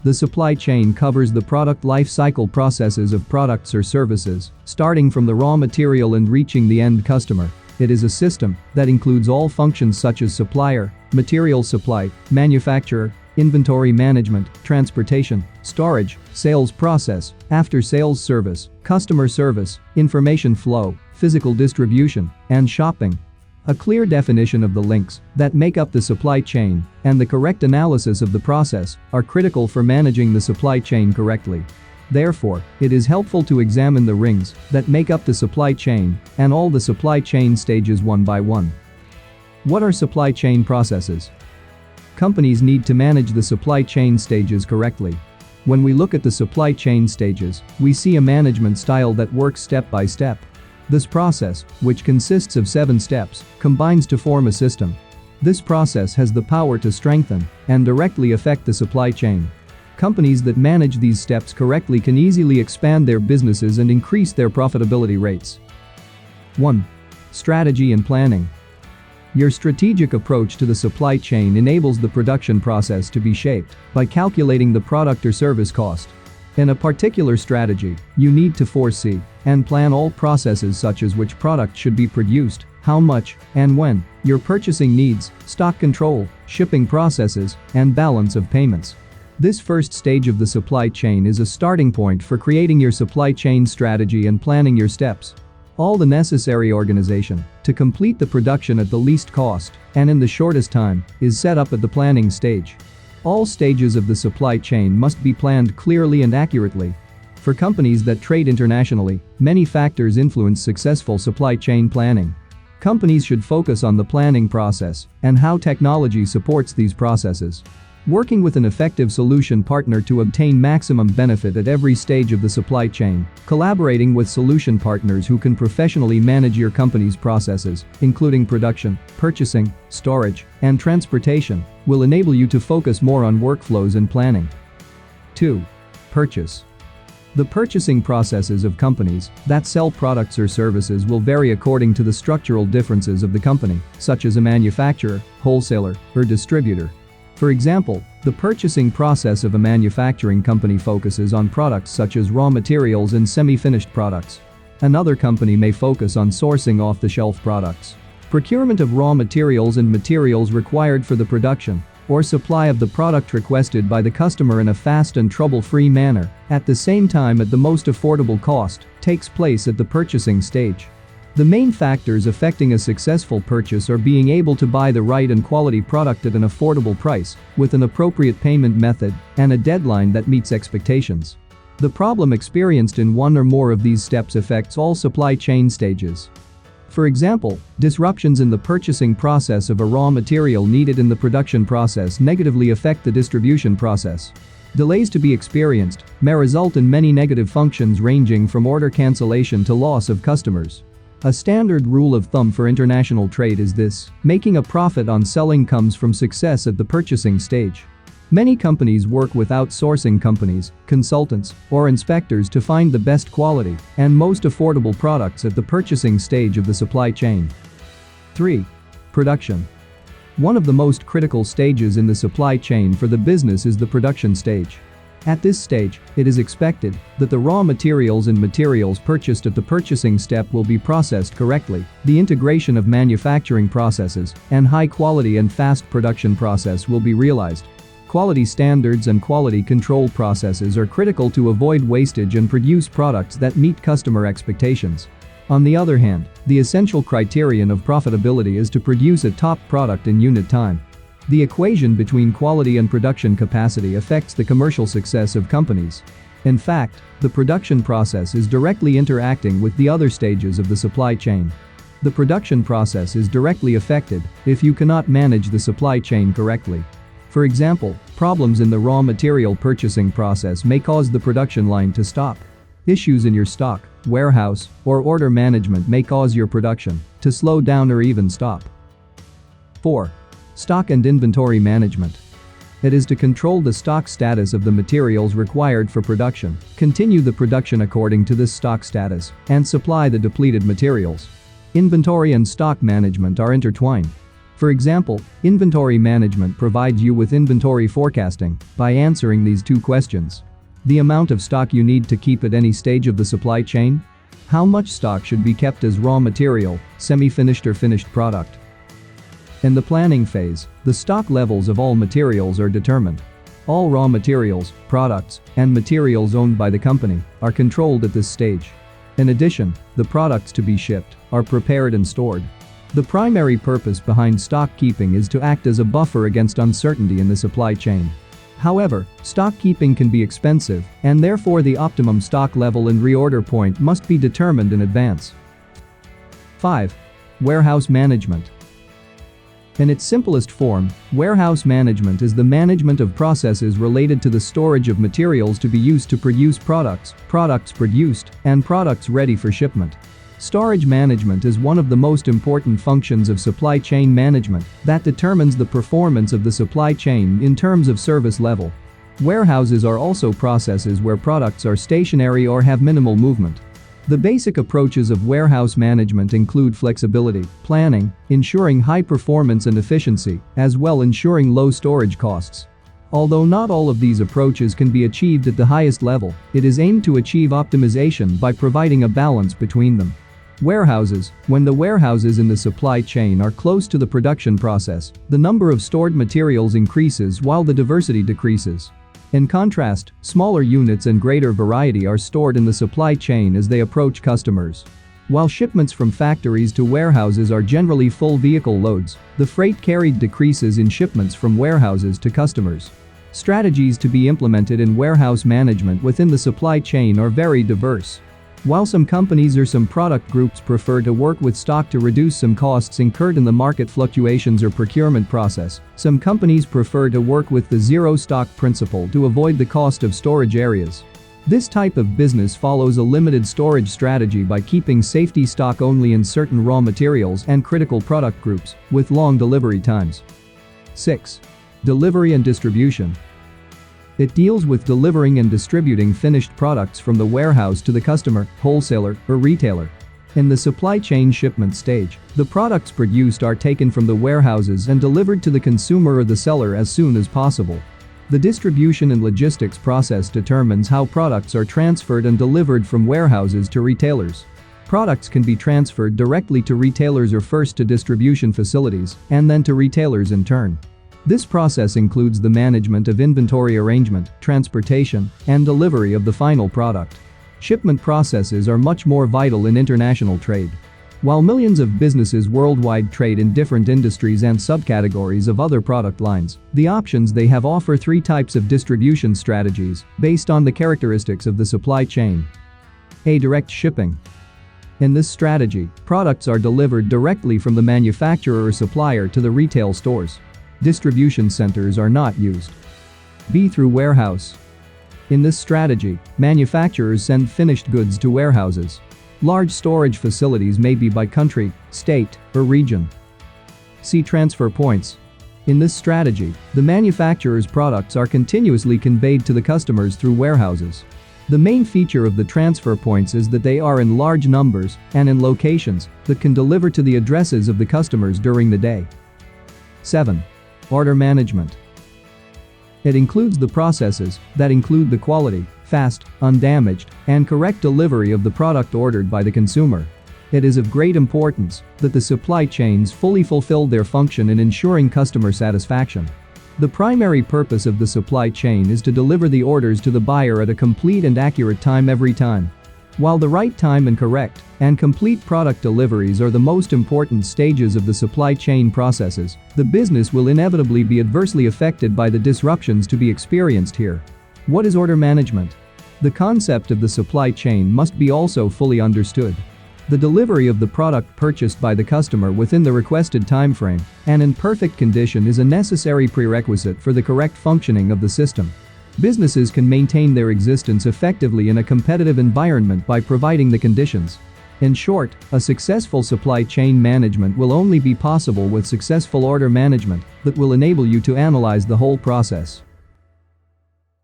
The supply chain covers the product life cycle processes of products or services, starting from the raw material and reaching the end customer. It is a system that includes all functions such as supplier, material supply, manufacturer, inventory management, transportation, storage, sales process, after-sales service, customer service, information flow, physical distribution, and shopping. A clear definition of the links that make up the supply chain and the correct analysis of the process are critical for managing the supply chain correctly. Therefore, it is helpful to examine the rings that make up the supply chain and all the supply chain stages one by one. What are supply chain processes? Companies need to manage the supply chain stages correctly. When we look at the supply chain stages, we see a management style that works step by step. This process, which consists of 7 steps, combines to form a system. This process has the power to strengthen and directly affect the supply chain. Companies that manage these steps correctly can easily expand their businesses and increase their profitability rates. 1. Strategy and planning. Your strategic approach to the supply chain enables the production process to be shaped by calculating the product or service cost. In a particular strategy, you need to foresee and plan all processes such as which product should be produced, how much, and when, your purchasing needs, stock control, shipping processes, and balance of payments. This first stage of the supply chain is a starting point for creating your supply chain strategy and planning your steps. All the necessary organization to complete the production at the least cost and in the shortest time is set up at the planning stage. All stages of the supply chain must be planned clearly and accurately. For companies that trade internationally, many factors influence successful supply chain planning. Companies should focus on the planning process and how technology supports these processes. Working with an effective solution partner to obtain maximum benefit at every stage of the supply chain. Collaborating with solution partners who can professionally manage your company's processes, including production, purchasing, storage, and transportation, will enable you to focus more on workflows and planning. 2. Purchase. The purchasing processes of companies that sell products or services will vary according to the structural differences of the company, such as a manufacturer, wholesaler, or distributor. For example, the purchasing process of a manufacturing company focuses on products such as raw materials and semi-finished products. Another company may focus on sourcing off-the-shelf products, procurement of raw materials and materials required for the production, or supply of the product requested by the customer in a fast and trouble-free manner, at the same time at the most affordable cost, takes place at the purchasing stage. The main factors affecting a successful purchase are being able to buy the right and quality product at an affordable price, with an appropriate payment method, and a deadline that meets expectations. The problem experienced in one or more of these steps affects all supply chain stages. For example, disruptions in the purchasing process of a raw material needed in the production process negatively affect the distribution process. Delays to be experienced may result in many negative functions ranging from order cancellation to loss of customers. A standard rule of thumb for international trade is this: making a profit on selling comes from success at the purchasing stage. Many companies work with outsourcing companies, consultants, or inspectors to find the best quality and most affordable products at the purchasing stage of the supply chain. 3. Production. One of the most critical stages in the supply chain for the business is the production stage. At this stage, it is expected that the raw materials and materials purchased at the purchasing step will be processed correctly. The integration of manufacturing processes and high quality and fast production process will be realized. Quality standards and quality control processes are critical to avoid wastage and produce products that meet customer expectations. On the other hand, the essential criterion of profitability is to produce a top product in unit time. The equation between quality and production capacity affects the commercial success of companies. In fact, the production process is directly interacting with the other stages of the supply chain. The production process is directly affected if you cannot manage the supply chain correctly. For example, problems in the raw material purchasing process may cause the production line to stop. Issues in your stock, warehouse, or order management may cause your production to slow down or even stop. 4. Stock and inventory management. It is to control the stock status of the materials required for production, continue the production according to this stock status, and supply the depleted materials. Inventory and stock management are intertwined. For example, inventory management provides you with inventory forecasting by answering these two questions. The amount of stock you need to keep at any stage of the supply chain? How much stock should be kept as raw material, semi-finished or finished product? In the planning phase, the stock levels of all materials are determined. All raw materials, products, and materials owned by the company are controlled at this stage. In addition, the products to be shipped are prepared and stored. The primary purpose behind stock keeping is to act as a buffer against uncertainty in the supply chain. However, stock keeping can be expensive, and therefore the optimum stock level and reorder point must be determined in advance. 5. Warehouse management. In its simplest form, warehouse management is the management of processes related to the storage of materials to be used to produce products, products produced, and products ready for shipment. Storage management is one of the most important functions of supply chain management that determines the performance of the supply chain in terms of service level. Warehouses are also processes where products are stationary or have minimal movement. The basic approaches of warehouse management include flexibility, planning, ensuring high performance and efficiency, as well ensuring low storage costs. Although not all of these approaches can be achieved at the highest level, it is aimed to achieve optimization by providing a balance between them. Warehouses. When the warehouses in the supply chain are close to the production process, the number of stored materials increases while the diversity decreases. In contrast, smaller units and greater variety are stored in the supply chain as they approach customers. While shipments from factories to warehouses are generally full vehicle loads, the freight carried decreases in shipments from warehouses to customers. Strategies to be implemented in warehouse management within the supply chain are very diverse. While some companies or some product groups prefer to work with stock to reduce some costs incurred in the market fluctuations or procurement process, some companies prefer to work with the zero stock principle to avoid the cost of storage areas. This type of business follows a limited storage strategy by keeping safety stock only in certain raw materials and critical product groups, with long delivery times. 6. Delivery and distribution. It deals with delivering and distributing finished products from the warehouse to the customer, wholesaler, or retailer. In the supply chain shipment stage, the products produced are taken from the warehouses and delivered to the consumer or the seller as soon as possible. The distribution and logistics process determines how products are transferred and delivered from warehouses to retailers. Products can be transferred directly to retailers or first to distribution facilities, and then to retailers in turn. This process includes the management of inventory arrangement, transportation, and delivery of the final product. Shipment processes are much more vital in international trade. While millions of businesses worldwide trade in different industries and subcategories of other product lines, the options they have offer three types of distribution strategies based on the characteristics of the supply chain. A. Direct shipping. In this strategy, products are delivered directly from the manufacturer or supplier to the retail stores. Distribution centers are not used. B. Through warehouse. In this strategy, manufacturers send finished goods to warehouses. Large storage facilities may be by country, state, or region. C. Transfer points. In this strategy, the manufacturer's products are continuously conveyed to the customers through warehouses. The main feature of the transfer points is that they are in large numbers and in locations that can deliver to the addresses of the customers during the day. 7. Order management. It includes the processes that include the quality, fast, undamaged, and correct delivery of the product ordered by the consumer. It is of great importance that the supply chains fully fulfill their function in ensuring customer satisfaction. The primary purpose of the supply chain is to deliver the orders to the buyer at a complete and accurate time every time. While the right time and correct and complete product deliveries are the most important stages of the supply chain processes, the business will inevitably be adversely affected by the disruptions to be experienced here. What is order management? The concept of the supply chain must be also fully understood. The delivery of the product purchased by the customer within the requested timeframe and in perfect condition is a necessary prerequisite for the correct functioning of the system. Businesses can maintain their existence effectively in a competitive environment by providing the conditions. In short, a successful supply chain management will only be possible with successful order management that will enable you to analyze the whole process.